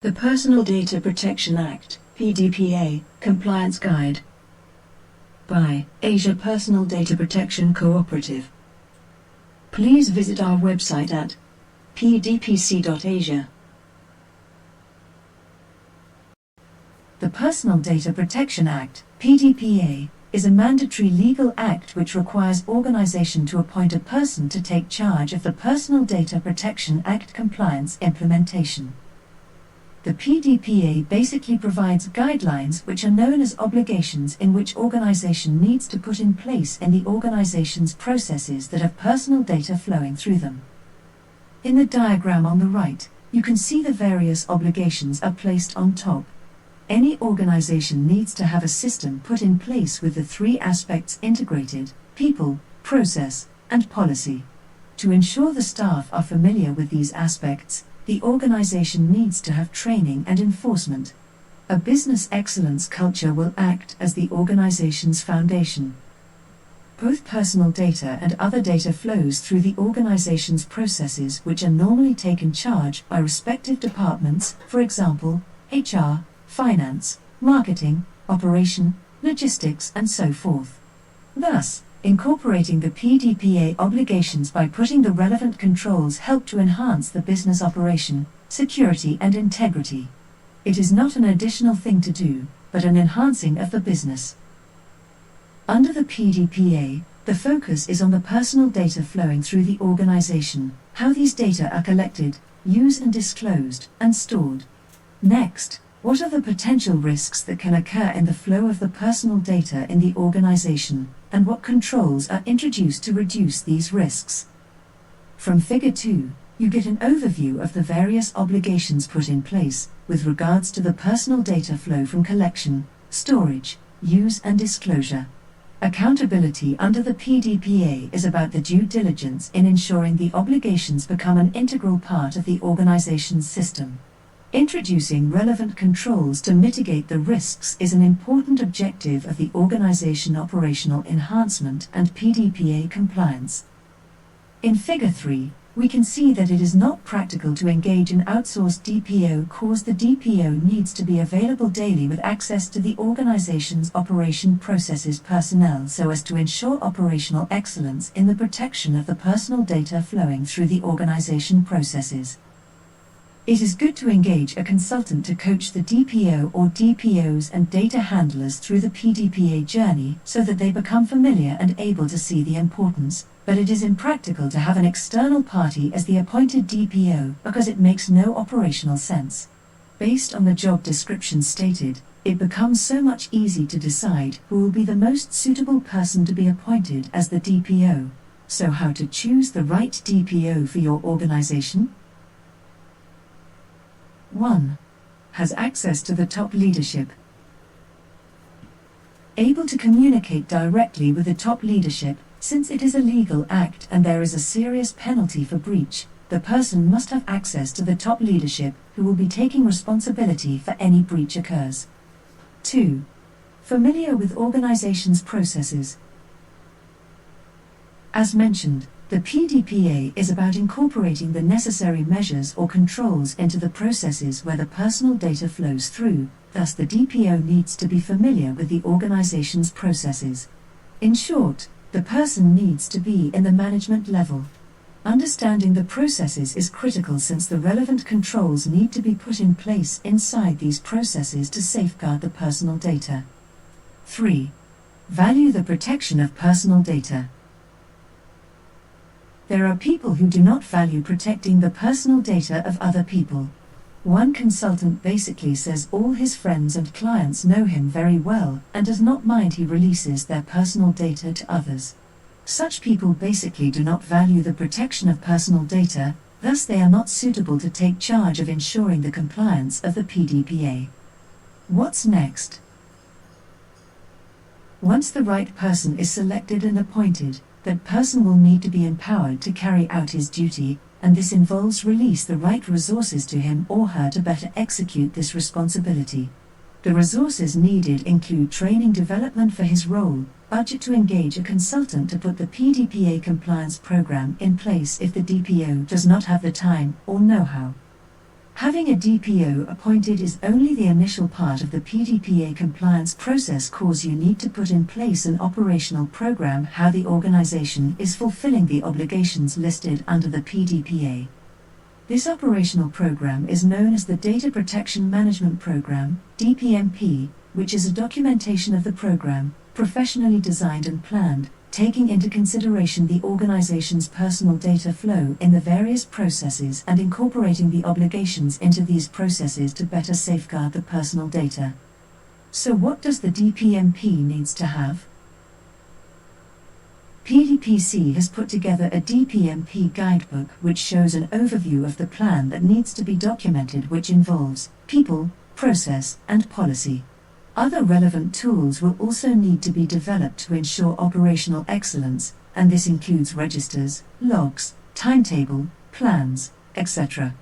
The Personal Data Protection Act, PDPA, Compliance Guide by Asia Personal Data Protection Cooperative. Please visit our website at pdpc.asia. The Personal Data Protection Act, PDPA, is a mandatory legal act which requires organization to appoint a person to take charge of the Personal Data Protection Act compliance implementation. The PDPA basically provides guidelines which are known as obligations in which organization needs to put in place in the organization's processes that have personal data flowing through them. In the diagram on the right, you can see the various obligations are placed on top. Any organization needs to have a system put in place with the three aspects integrated: people, process, and policy. To ensure the staff are familiar with these aspects, the organization needs to have training and enforcement. A business excellence culture will act as the organization's foundation. Both personal data and other data flows through the organization's processes, which are normally taken charge by respective departments, for example, HR, finance, marketing, operation, logistics, and so forth. Thus, incorporating the PDPA obligations by putting the relevant controls help to enhance the business operation, security, and integrity. It is not an additional thing to do, but an enhancing of the business. Under the PDPA, the focus is on the personal data flowing through the organization, how these data are collected, used and disclosed, and stored. Next, what are the potential risks that can occur in the flow of the personal data in the organization, and what controls are introduced to reduce these risks? From Figure 2, you get an overview of the various obligations put in place with regards to the personal data flow from collection, storage, use and disclosure. Accountability under the PDPA is about the due diligence in ensuring the obligations become an integral part of the organization's system. Introducing relevant controls to mitigate the risks is an important objective of the organization operational enhancement and PDPA compliance. In Figure 3, we can see that it is not practical to engage in outsourced DPO because the DPO needs to be available daily with access to the organization's operation processes personnel so as to ensure operational excellence in the protection of the personal data flowing through the organization processes. It is good to engage a consultant to coach the DPO or DPOs and data handlers through the PDPA journey so that they become familiar and able to see the importance, but it is impractical to have an external party as the appointed DPO because it makes no operational sense. Based on the job description stated, it becomes so much easier to decide who will be the most suitable person to be appointed as the DPO. So how to choose the right DPO for your organization? 1. Has access to the top leadership. Able to communicate directly with the top leadership. Since it is a legal act and there is a serious penalty for breach, the person must have access to the top leadership who will be taking responsibility for any breach occurs. 2. Familiar with organization's processes. As mentioned, the PDPA is about incorporating the necessary measures or controls into the processes where the personal data flows through, thus the DPO needs to be familiar with the organization's processes. In short, the person needs to be in the management level. Understanding the processes is critical since the relevant controls need to be put in place inside these processes to safeguard the personal data. 3. Value the protection of personal data. There are people who do not value protecting the personal data of other people. One consultant basically says all his friends and clients know him very well and does not mind he releases their personal data to others. Such people basically do not value the protection of personal data, thus they are not suitable to take charge of ensuring the compliance of the PDPA. What's next? Once the right person is selected and appointed, that person will need to be empowered to carry out his duty, and this involves release the right resources to him or her to better execute this responsibility. The resources needed include training development for his role, budget to engage a consultant to put the PDPA compliance program in place if the DPO does not have the time or know-how. Having a DPO appointed is only the initial part of the PDPA compliance process, cause you need to put in place an operational program how the organization is fulfilling the obligations listed under the PDPA. This operational program is known as the Data Protection Management Program, Dpmp, which is a documentation of the program, professionally designed and planned, taking into consideration the organization's personal data flow in the various processes and incorporating the obligations into these processes to better safeguard the personal data. So what does the Dpmp needs to have? PDPC has put together a Dpmp guidebook which shows an overview of the plan that needs to be documented, which involves people, process, and policy. Other relevant tools will also need to be developed to ensure operational excellence, and this includes registers, logs, timetable, plans, etc.